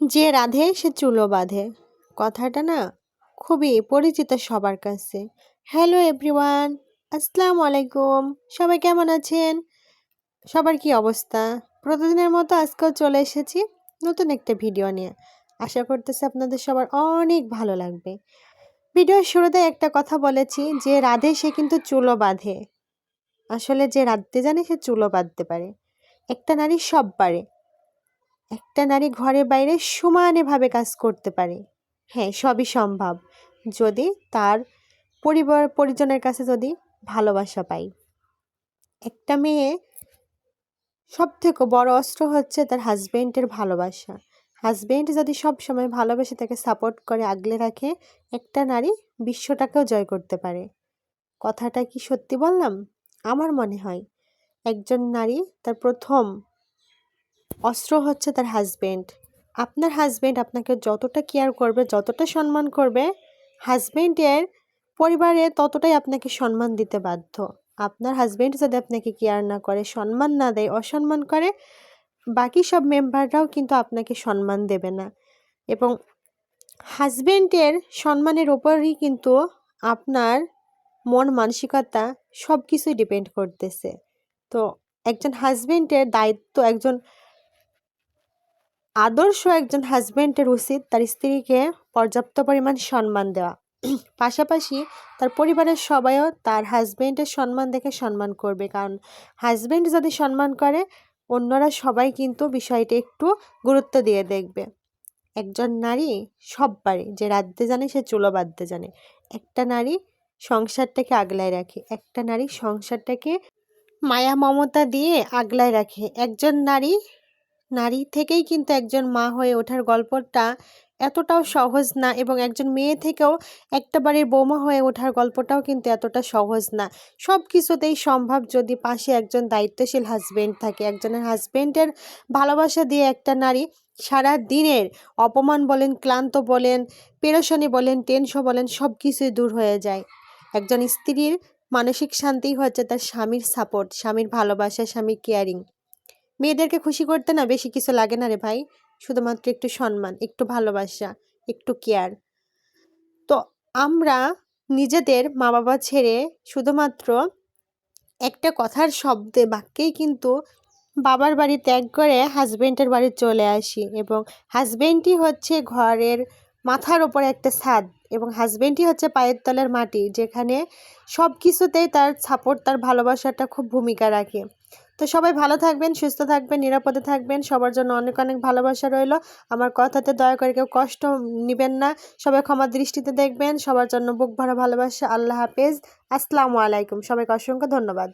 যে রাঁধে সে চুলো বাঁধে, কথাটা না খুবই পরিচিত সবার কাছে। হ্যালো এভরিওয়ান, আসসালামু আলাইকুম। সবাই কেমন আছেন? সবার কি অবস্থা? প্রতিদিনের মতো আজকেও চলে এসেছি নতুন একটা ভিডিও নিয়ে। আশা করতেছি আপনাদের সবার অনেক ভালো লাগবে। ভিডিওর শুরুতে একটা কথা বলেছি, যে রাঁধে সে কিন্তু চুলো বাঁধে। আসলে যে রাঁধতে জানে সে চুলো বাঁধতে পারে। একটা নারী সব পারে। একটা নারী ঘরে বাইরে সমানভাবে কাজ করতে পারে। হ্যাঁ, সবই সম্ভব যদি তার পরিবার পরিজনের কাছে যদি ভালোবাসা পাই। একটা মেয়ে সবথেকে বড় অস্ত্র হচ্ছে তার হাজবেন্ডের ভালোবাসা। হাজবেন্ড যদি সব সময় ভালোবেসে তাকে সাপোর্ট করে আগলে রাখে, একটা নারী বিশ্বটাকেও জয় করতে পারে। কথাটা কি সত্যি বললাম? আমার মনে হয় একজন নারী তার প্রথম অস্ত্র হচ্ছে তার হাজবেন্ড। আপনার হাজবেন্ড আপনাকে যতটা কেয়ার করবে, যতটা সম্মান করবে, হাজবেন্ডের পরিবারে ততটাই আপনাকে সম্মান দিতে বাধ্য। আপনার হাজবেন্ড যদি আপনাকে কেয়ার না করে, সম্মান না দেয়, অসম্মান করে, বাকি সব মেম্বাররাও কিন্তু আপনাকে সম্মান দেবে না। এবং হাজবেন্ডের সম্মানের ওপরই কিন্তু আপনার মন মানসিকতা সব কিছুই ডিপেন্ড করতেছে। তো একজন হাজবেন্ডের দায়িত্ব, আদর্শ একজন হাজবেন্ডের উচিত তার স্ত্রীকে পর্যাপ্ত পরিমাণ সম্মান দেওয়া। পাশাপাশি তার পরিবারের সবাইও তার হাজবেন্ডের সম্মান দেখে সম্মান করবে, কারণ হাজবেন্ড যদি সম্মান করে, অন্যরা সবাই কিন্তু বিষয়টি একটু গুরুত্ব দিয়ে দেখবে। একজন নারী সব পারে, যে রাঁধতে জানে সে চুলো বাঁধতে জানে। একটা নারী সংসারটাকে আগলায় রাখে, একটা নারী সংসারটাকে মায়া মমতা দিয়ে আগলায় রাখে। একজন নারী নারী থেকেই কিন্তু একজন মা হয়ে ওঠার গল্পটা এতটাও সহজ না, এবং একজন মেয়ে থেকেও একটা বাড়ির বৌমা হয়ে ওঠার গল্পটাও কিন্তু এতটা সহজ না। সব কিছুতেই সম্ভব যদি পাশে একজন দায়িত্বশীল হাজবেন্ড থাকে। একজনের হাজবেন্ডের ভালোবাসা দিয়ে একটা নারী সারা দিনের অপমান বলেন, ক্লান্ত বলেন, পেরেশানি বলেন, টেনশন বলেন, সব কিছুই দূর হয়ে যায়। একজন স্ত্রীর মানসিক শান্তি হচ্ছে তার স্বামীর সাপোর্ট, স্বামীর ভালোবাসা, স্বামীর কেয়ারিং। মেয়েদেরকে খুশি করতে না বেশি কিছু লাগে না রে ভাই, শুধুমাত্র একটু সম্মান, একটু ভালোবাসা, একটু কেয়ার। তো আমরা নিজেদের মা বাবা ছেড়ে শুধুমাত্র একটা কথার শব্দে, বাক্যেই কিন্তু বাবার বাড়ি ত্যাগ করে হাজবেন্ডের বাড়ি চলে আসি, এবং হাজবেন্ডই হচ্ছে ঘরের মাথার ওপরে একটা ছাদ, এবং হাজবেন্ডই হচ্ছে পায়ের তলার মাটি, যেখানে সব কিছুতেই তার সাপোর্ট, তার ভালোবাসাটা খুব ভূমিকা রাখে। তো সবাই ভালো থাকবেন, সুস্থ থাকবেন, নিরাপদে থাকবেন। সবার জন্য অনেক অনেক ভালোবাসা রইল। আমার কথাতে দয়া করে কেউ কষ্ট নেবেন না, সবাই ক্ষমা দৃষ্টিতে দেখবেন। সবার জন্য বুক ভরা ভালোবাসা। আল্লাহ হাফেজ, আসসালামু আলাইকুম। সবাইকে অসংখ্য ধন্যবাদ।